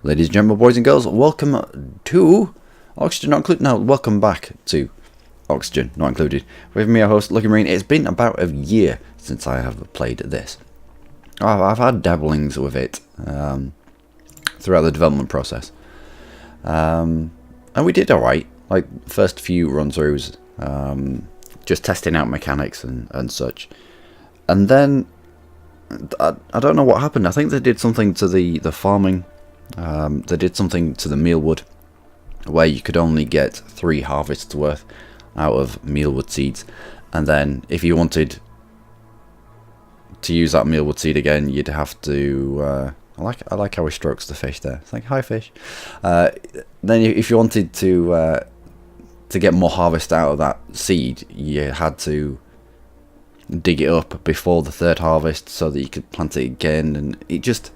Ladies and gentlemen, boys and girls, welcome to Oxygen Not Included. No, welcome back to Oxygen Not Included. With me, our host, Luckymarine. It's been about a year since I have played this. I've had dabblings with it throughout the development process. And we did alright. Like, first few run-throughs, just testing out mechanics and such. And then, I don't know what happened. I think they did something to the farming. They did something to the mealwood where you could only get 3 harvests worth out of mealwood seeds, and then if you wanted to use that mealwood seed again, you'd have to I like how he strokes the fish there. It's like, hi fish. Then if you wanted to get more harvest out of that seed, you had to dig it up before the 3rd harvest so that you could plant it again, and it just...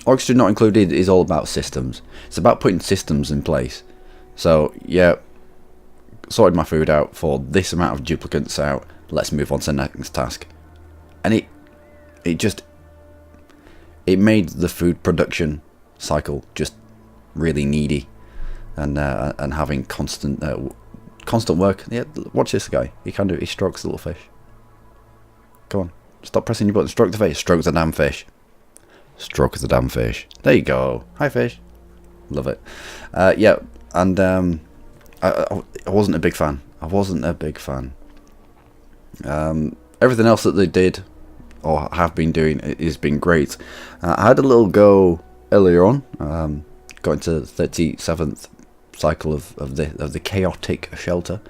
Oxygen Not Included is all about systems. It's about putting systems in place. So, yeah, sorted my food out for this amount of duplicates out. Let's move on to the next task. And it made the food production cycle just really needy, and having constant work. Yeah, watch this guy. He strokes the little fish. Come on, stop pressing your button. Stroke the fish. Stroke the damn fish. Stroke the damn fish. There you go. Hi fish. Love it. Yeah, and I wasn't a big fan. Everything else that they did or have been doing has been great. I had a little go earlier on. Got into the 37th cycle of the chaotic shelter,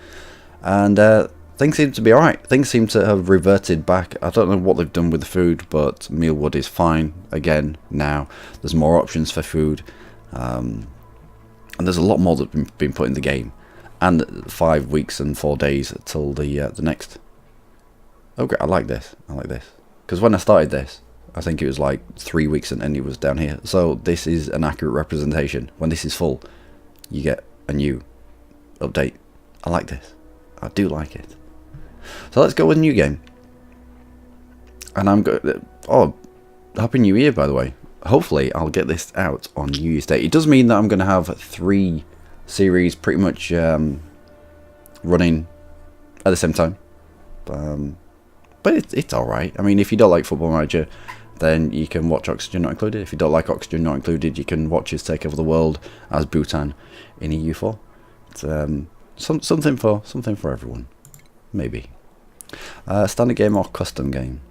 and things seem to be alright. Things seem to have reverted back. I don't know what they've done with the food, but mealwood is fine again now. There's more options for food, and there's a lot more that's been put in the game. And 5 weeks and 4 days till the next. Oh, great! I like this. Because when I started this, I think it was like 3 weeks and it was down here. So this is an accurate representation. When this is full, you get a new update. I like this. I do like it. So let's go with a new game. And I'm good. Oh, Happy New Year, by the way. Hopefully, I'll get this out on New Year's Day. It does mean that I'm going to have 3 series pretty much running at the same time. But it's alright. I mean, if you don't like Football Manager, then you can watch Oxygen Not Included. If you don't like Oxygen Not Included, you can watch us take over the world as Bhutan in EU4. It's something for everyone. Maybe. Standard game or custom game?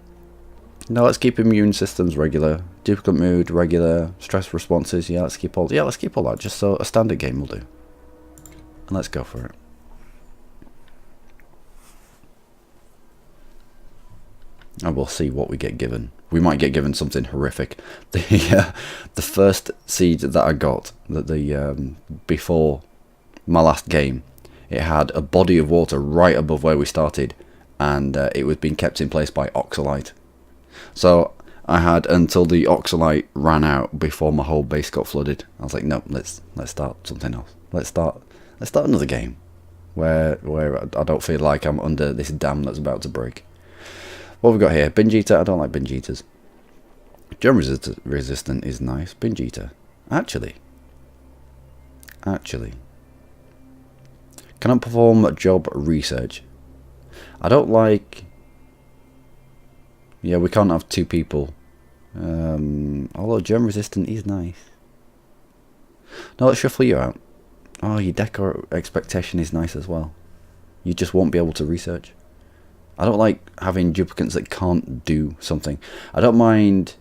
No, let's keep immune systems regular. Duplicate mood regular. Stress responses. Yeah, let's keep all that. Just so a standard game will do. And let's go for it. And we'll see what we get given. We might get given something horrific. The first seed that I got, before my last game, it had a body of water right above where we started, and it was being kept in place by oxalite. So I had until the oxalite ran out before my whole base got flooded. I was like, no, let's start something else. Let's start another game where I don't feel like I'm under this dam that's about to break. What have we got here? Binge eater. I don't like binge eaters. Germ resistant is nice. Binge eater. Actually. Cannot perform job research. I don't like... Yeah, we can't have 2 people. Although germ resistant is nice. No, let's shuffle you out. Oh, your decor expectation is nice as well. You just won't be able to research. I don't like having duplicates that can't do something. I don't mind...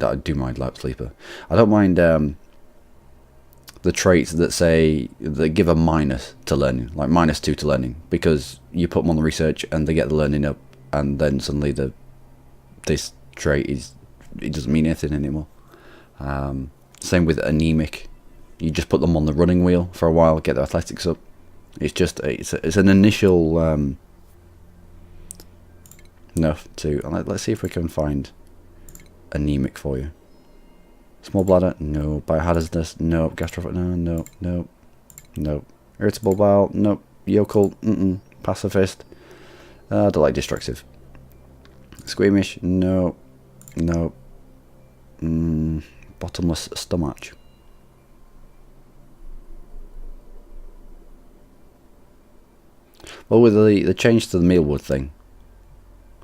I do mind Lap Sleeper. I don't mind the traits that give a minus to learning, like -2 to learning, because you put them on the research and they get the learning up, and then suddenly this trait it doesn't mean anything anymore. Same with anemic. You just put them on the running wheel for a while, get their athletics up. It's an initial enough to... Let's see if we can find anemic for you. Small bladder, no. Biohazardness, no. Gastroph, no. Irritable bowel, no. Yokel, Pacifist. I don't like destructive. Squeamish, no. Bottomless stomach. Well, with the change to the mealwood thing,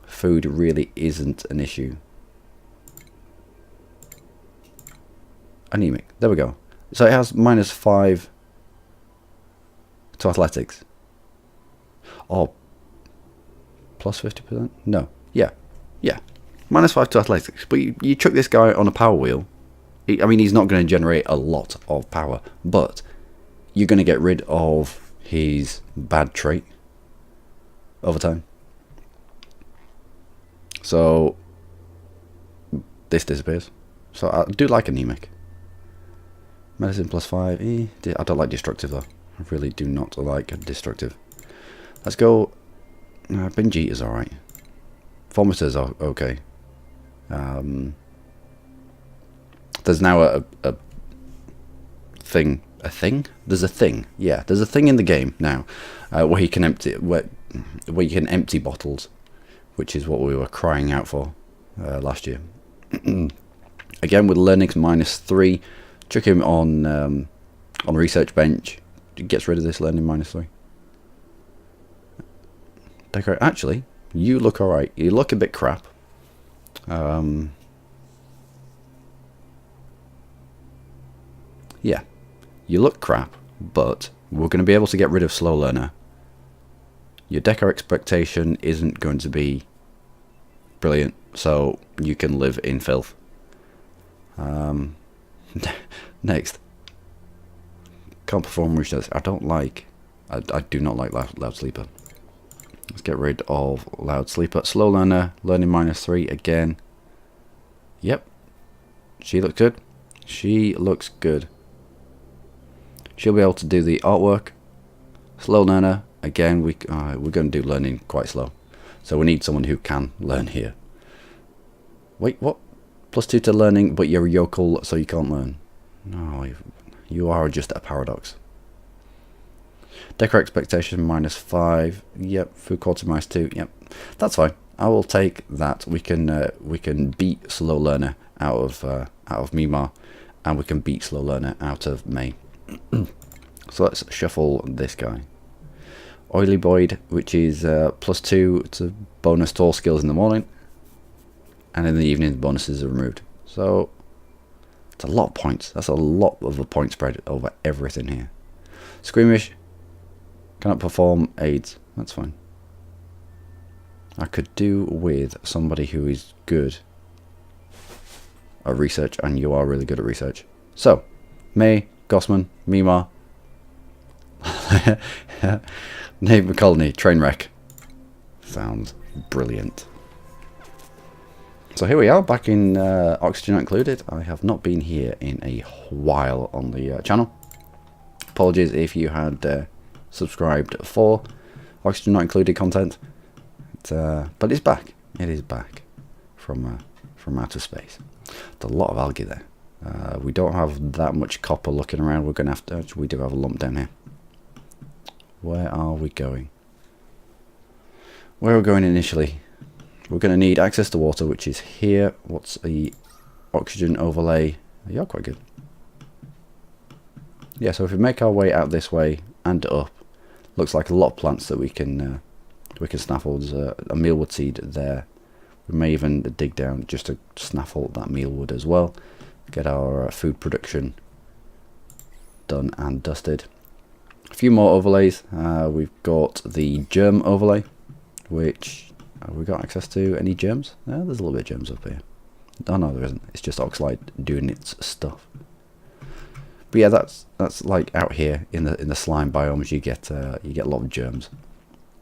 food really isn't an issue. Anemic. There we go. So it has -5 to athletics. Oh, plus 50%? No. Yeah. Yeah. -5 to athletics. But you chuck this guy on a power wheel. I mean, he's not going to generate a lot of power, but you're going to get rid of his bad trait over time. So this disappears. So I do like anemic. Medicine +5. I don't like destructive though. I really do not like destructive. Let's go. Binge Eater's alright. Vomiters are okay. There's now a thing. A thing? There's a thing. Yeah, there's a thing in the game now where you can empty where you can empty bottles, which is what we were crying out for last year. Again with learning -3, chuck him on research bench. It gets rid of this learning -3. Decorate. Actually, you look alright. You look a bit crap. Yeah, you look crap, but we're going to be able to get rid of slow learner. Your decor expectation isn't going to be brilliant, so you can live in filth. Next, can't perform research. I do not like loud sleeper. Let's get rid of loud sleeper. Slow learner, learning -3 again. Yep, she looks good. She looks good. She'll be able to do the artwork. Slow learner again. We're going to do learning quite slow, so we need someone who can learn here. Wait, what? +2 to learning, but you're a yokel, so you can't learn. No, you are just a paradox. Decor expectation -5. Yep. Food quality -2. Yep. That's fine. I will take that. We can beat slow learner out of Mimar, and we can beat slow learner out of May. So let's shuffle this guy. Oily Boyd, which is +2 to bonus to all skills in the morning, and in the evening the bonuses are removed. So it's a lot of points. That's a lot of a point spread over everything here. Squeamish cannot perform aids. That's fine. I could do with somebody who is good at research, and you are really good at research. So May, Gossman, Mimar, Neighbour Colony, Trainwreck. Sounds brilliant. So here we are, back in Oxygen Not Included. I have not been here in a while on the channel. Apologies if you had subscribed for Oxygen Not Included content. But it's back. It is back from outer space. There's a lot of algae there. We don't have that much copper looking around. We're going to have to... We do have a lump down here. Where are we going? Where are we going initially? We're going to need access to water, which is here. What's the oxygen overlay? You're quite good. Yeah, so if we make our way out this way and up, looks like a lot of plants that we can snaffle. There's a mealwood seed there. We may even dig down just to snaffle that mealwood as well. Get our food production done and dusted. A few more overlays. We've got the germ overlay, which have we got access to any germs? No, there's a little bit of germs up here. Oh no, there isn't. It's just Oxlide doing its stuff. But yeah, that's like out here in the slime biomes. You get a lot of germs.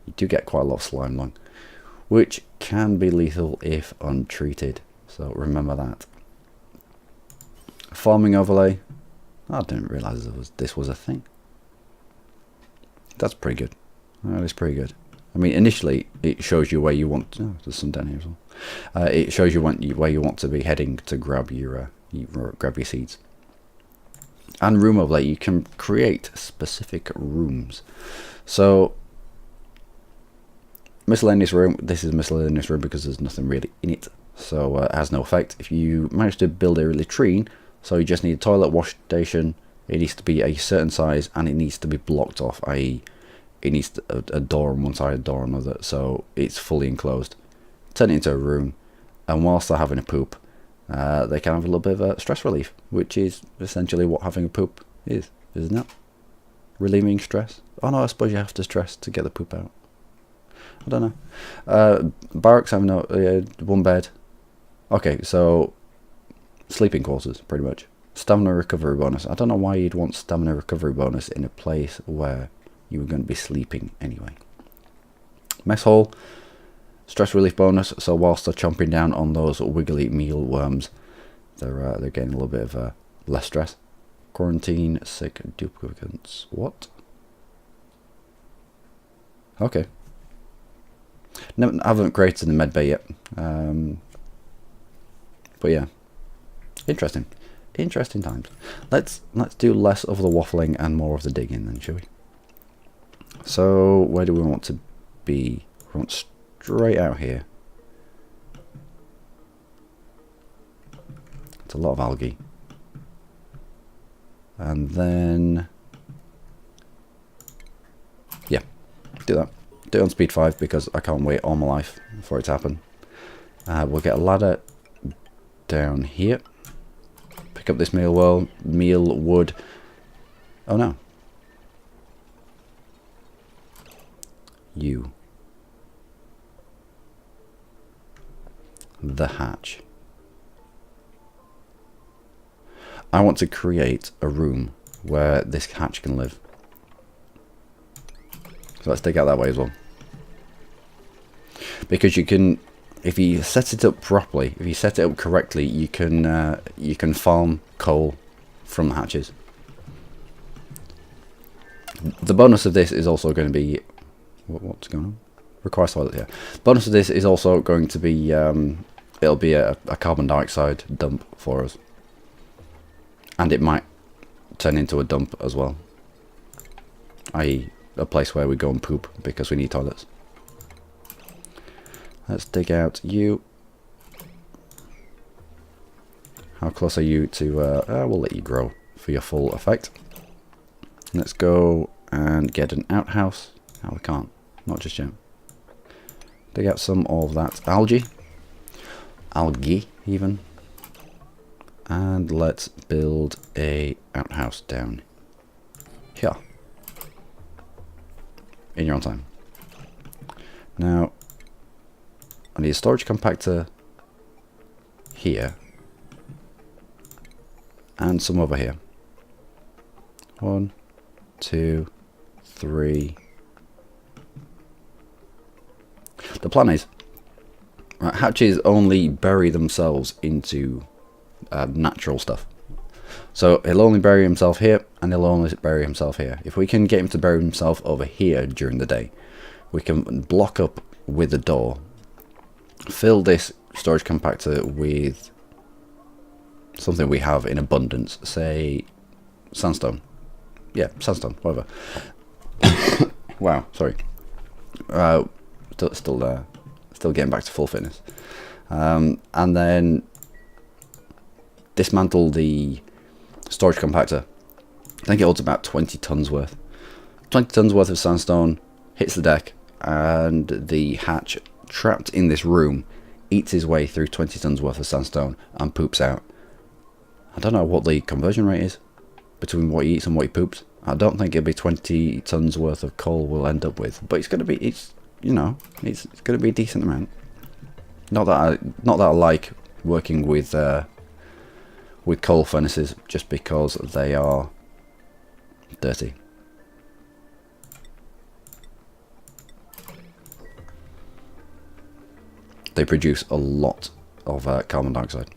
You do get quite a lot of slime lung, which can be lethal if untreated. So remember that. Farming overlay. I didn't realise this was a thing. That's pretty good. That is pretty good. I mean, initially it shows you where you want. Oh, there's some down here as well. It shows you where you want to be heading to grab your seeds. And room overlay. You can create specific rooms. So miscellaneous room. This is a miscellaneous room because there's nothing really in it, so it has no effect. If you manage to build a latrine, so you just need a toilet, wash station. It needs to be a certain size and it needs to be blocked off, i.e. it needs a door on one side, a door on another, so it's fully enclosed. Turn it into a room, and whilst they're having a poop, they can have a little bit of a stress relief, which is essentially what having a poop is, isn't it? Relieving stress. Oh no, I suppose you have to stress to get the poop out. I don't know. Barracks have no one bed. Okay, so sleeping quarters, pretty much. Stamina recovery bonus. I don't know why you'd want stamina recovery bonus in a place where you were going to be sleeping anyway. Mess hall. Stress relief bonus. So whilst they're chomping down on those wiggly mealworms, they're getting a little bit of less stress. Quarantine sick duplicates. What? Okay. I haven't created the med bay yet. But yeah, interesting times. Let's do less of the waffling and more of the digging then, shall we? So where do we want to be? We want straight out here. It's a lot of algae. And then yeah, do that. Do it on speed 5 because I can't wait all my life for it to happen. We'll get a ladder down here. Pick up this meal wood. Oh no. You. The hatch. I want to create a room where this hatch can live. So let's dig out that way as well. Because you can, if you set it up properly, if you set it up correctly, you can farm coal from the hatches. The bonus of this is also going to be what's going on? Requires toilet here. Bonus of this is also going to be it'll be a carbon dioxide dump for us, and it might turn into a dump as well, i.e. a place where we go and poop because we need toilets. Let's dig out you. How close are you to... we'll let you grow for your full effect. Let's go and get an outhouse. Oh, we can't. Not just yet. Dig out some of that algae. Algae, even. And let's build a outhouse down here. In your own time. Now, I need a storage compactor here. And some over here. 1, 2, 3. The plan is, hatches only bury themselves into natural stuff. So he'll only bury himself here, and he'll only bury himself here. If we can get him to bury himself over here during the day, we can block up with a door, fill this storage compactor with something we have in abundance, say sandstone. Yeah, sandstone, whatever. Wow, sorry. Still getting back to full fitness. And then dismantle the storage compactor. I think it holds about 20 tons worth. 20 tons worth of sandstone hits the deck, and the hatch trapped in this room eats his way through 20 tons worth of sandstone and poops out. I don't know what the conversion rate is between what he eats and what he poops. I don't think it'll be 20 tons worth of coal we'll end up with, but it's going to be, it's going to be a decent amount. Not that I like working with coal furnaces, just because they are dirty. They produce a lot of carbon dioxide,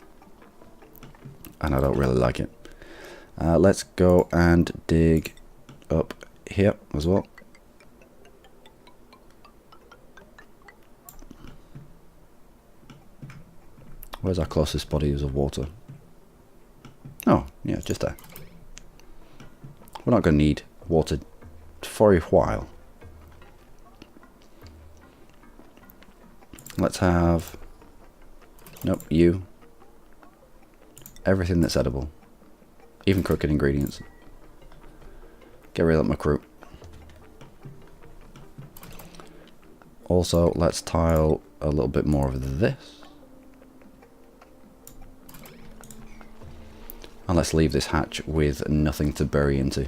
and I don't really like it. Let's go and dig up here as well. Where's our closest bodies of water? Oh, yeah, just there. We're not going to need water for a while. Let's have... Nope, you. Everything that's edible. Even crooked ingredients. Get rid of that recruit. Also, let's tile a little bit more of this. And let's leave this hatch with nothing to bury into.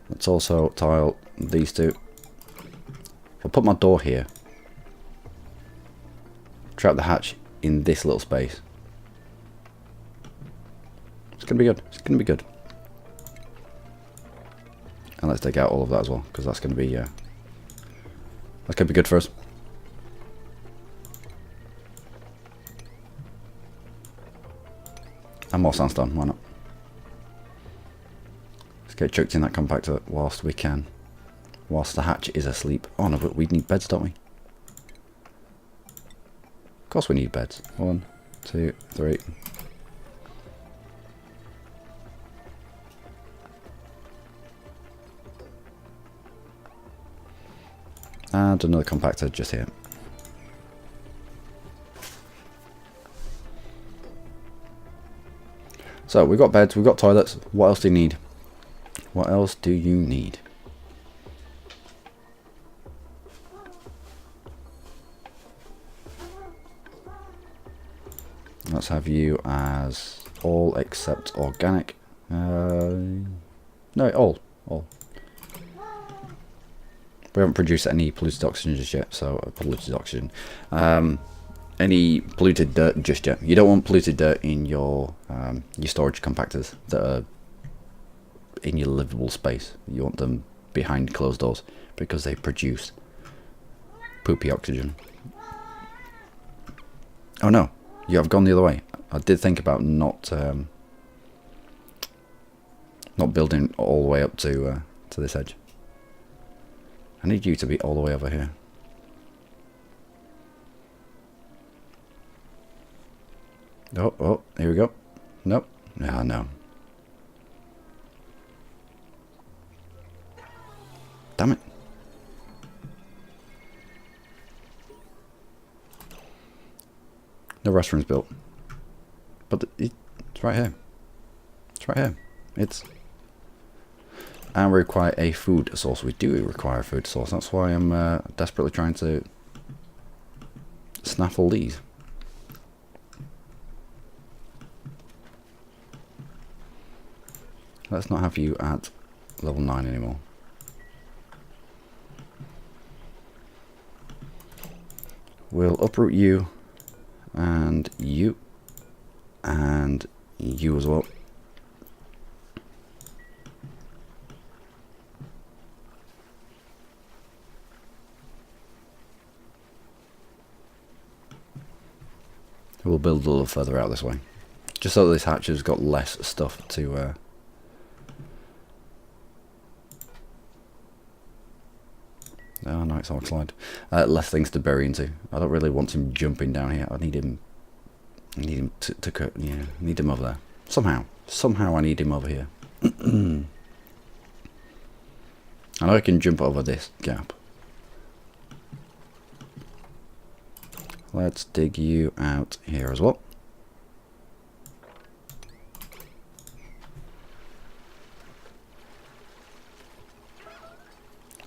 Let's also tile these two. I'll put my door here. Trap the hatch in this little space. It's gonna be good. It's gonna be good. And let's take out all of that as well, because that's gonna be good for us. And more sandstone. Why not? Let's get chucked in that compactor whilst we can. Whilst the hatch is asleep. Oh no, but we need beds, don't we? Of course we need beds. 1, 2, 3. And another compactor just here. So we've got beds, we've got toilets. What else do you need? What else do you need? Let's have you as all except organic. No, all. We haven't produced any polluted oxygen just yet, so polluted oxygen. Any polluted dirt just yet. You don't want polluted dirt in your storage compactors that are in your livable space. You want them behind closed doors because they produce poopy oxygen. Oh no, you have gone the other way. I did think about not building all the way up to this edge. I need you to be all the way over here. Oh, here we go. Nope. Ah, no. Damn it. No restaurant's built. But it's right here. It's right here. And we require a food source. We do require a food source. That's why I'm desperately trying to snaffle these. Let's not have you at level 9 anymore. We'll uproot you and you as well. We'll build a little further out this way, just so that this hatch has got less stuff to oh no, it's oxide. Less things to bury into. I don't really want him jumping down here. I need him to yeah, I need him over there. Somehow I need him over here. I know I can jump over this gap. Let's dig you out here as well.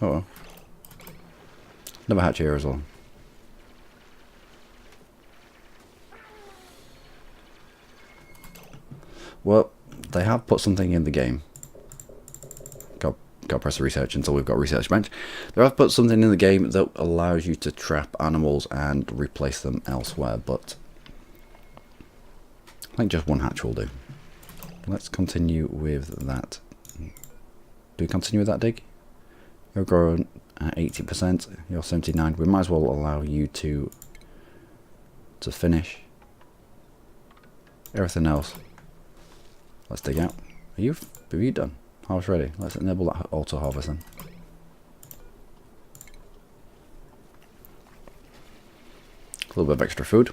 Oh well. Another hatch here as well. Well, they have put something in the game. Got to press research until we've got a research bench. They have put something in the game that allows you to trap animals and replace them elsewhere, but I think just one hatch will do. Let's continue with that. Do we continue with that dig? You're growing at 80%, you're 79. We might as well allow you to finish everything else. Let's dig out. Have you done? Harvest ready. Let's enable that auto harvesting. A little bit of extra food.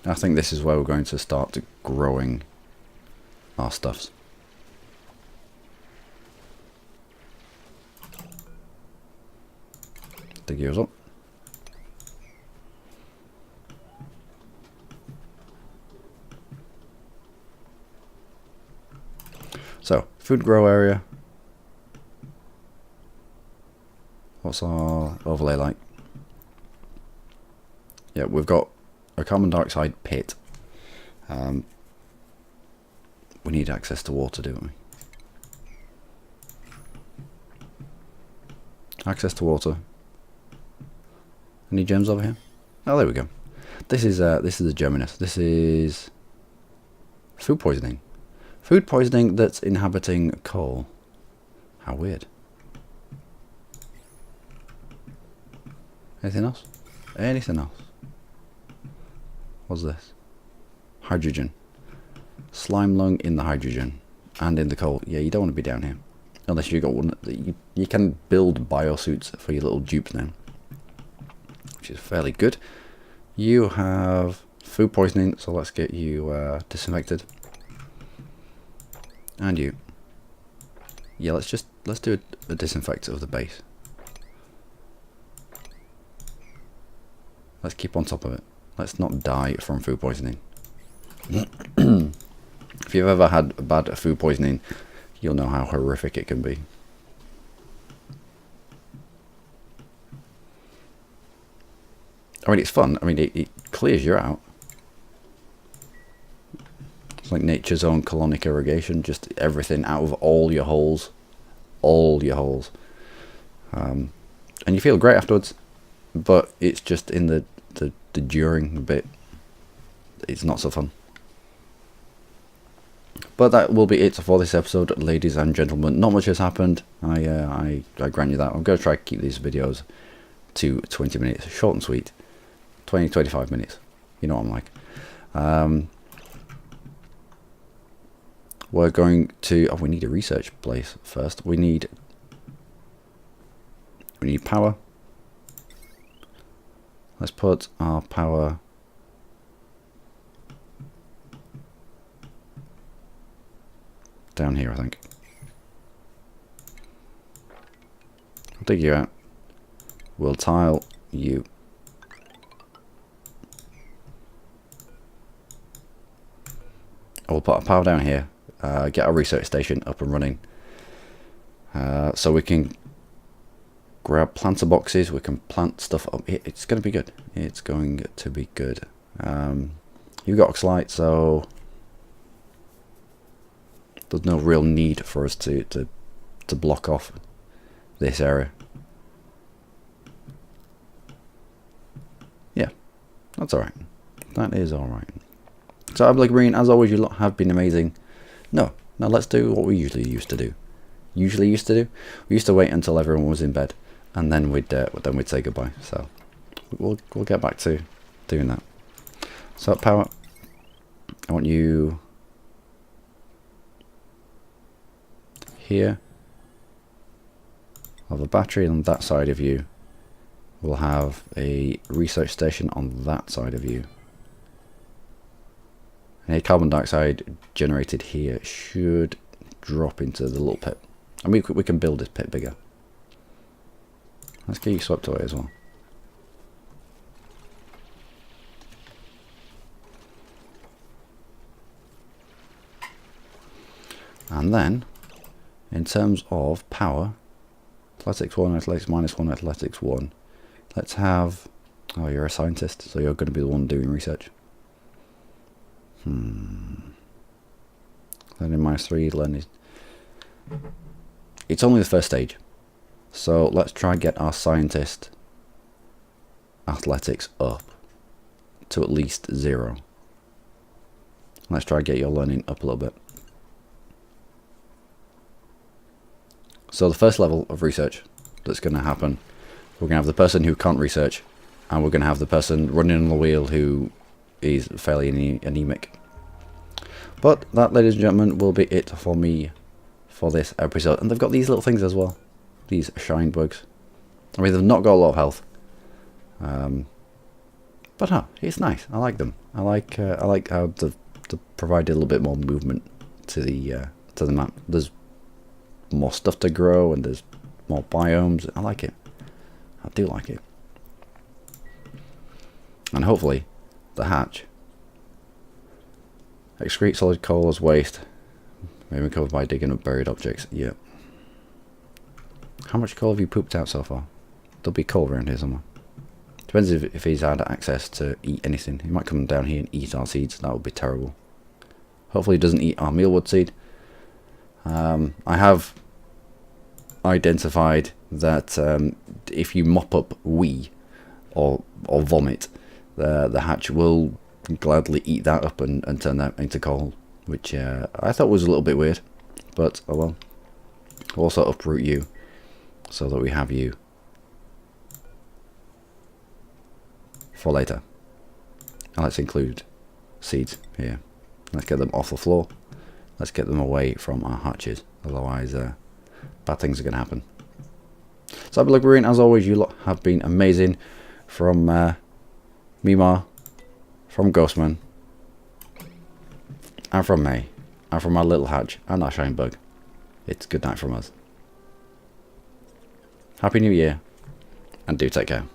I think this is where we're going to start growing our stuffs. Dig yours up. So, food grow area. What's our overlay like? Yeah, we've got a carbon dioxide pit. We need access to water, don't we? Access to water. Any gems over here? Oh, there we go. This is a geminus. This is food poisoning. Food poisoning that's inhabiting coal. How weird. Anything else? Anything else? What's this? Hydrogen. Slime lung in the hydrogen and in the coal. Yeah, you don't want to be down here unless you got one. You can build biosuits for your little dupes now, which is fairly good. You have food poisoning, so let's get you disinfected. And you. Yeah, let's do a disinfect of the base. Let's keep on top of it. Let's not die from food poisoning. If you've ever had bad food poisoning, you'll know how horrific it can be. I mean, it's fun. I mean, it clears you out. It's like nature's own colonic irrigation, just everything out of all your holes. All your holes. And you feel great afterwards, but it's just in the during bit. It's not so fun. But that will be it for this episode, ladies and gentlemen. Not much has happened. I grant you that. I'm going to try to keep these videos to 20 minutes, short and sweet. 20-25 minutes. You know what I'm like. We're going to. Oh, we need a research place first. We need power. Let's put our power. Down here, I think. I'll dig you out. We'll tile you. We'll put our power down here. Get our research station up and running. So we can grab planter boxes. We can plant stuff up here. It's going to be good. It's going to be good. You've got oxalite, so there's no real need for us to block off this area. Yeah, that's alright. That is alright. So I'm Luckymarine, as always, you lot have been amazing. Now let's do what we usually used to do. We used to wait until everyone was in bed, and then we'd say goodbye. So we'll get back to doing that. So power, I want you here. I'll have a battery on that side of you. We'll have a research station on that side of you. Any carbon dioxide generated here should drop into the little pit. And we can build this pit bigger. Let's get you swept away as well. And then, in terms of power, athletics 1, athletics -1, athletics 1. Let's have... Oh, you're a scientist, so you're going to be the one doing research. Learning -3, learning... It's only the first stage. So let's try and get our scientist athletics up to at least 0. Let's try and get your learning up a little bit. So the first level of research that's going to happen, we're going to have the person who can't research, and we're going to have the person running on the wheel who is fairly anemic. But that, ladies and gentlemen, will be it for me for this episode. And they've got these little things as well, these shine bugs. I mean, they've not got a lot of health, but it's nice. I like them. I like how they've provided a little bit more movement to the map. There's more stuff to grow, and there's more biomes. I like it. I do like it. And hopefully the hatch. Excrete solid coal as waste. Maybe covered by digging up buried objects. Yep. How much coal have you pooped out so far? There'll be coal around here somewhere. Depends if he's had access to eat anything. He might come down here and eat our seeds. That would be terrible. Hopefully he doesn't eat our mealwood seed. I have identified that if you mop up wee or vomit, the hatch will gladly eat that up and turn that into coal, which I thought was a little bit weird, but oh well. I'll also uproot you so that we have you for later. And let's include seeds here. Let's get them off the floor. Let's get them away from our hatches, otherwise bad things are going to happen. So I've been Luckymarine. As always, you lot have been amazing. From Mimar, from Ghostman, and from May, and from our little hatch, and our shine bug. It's good night from us. Happy New Year, and do take care.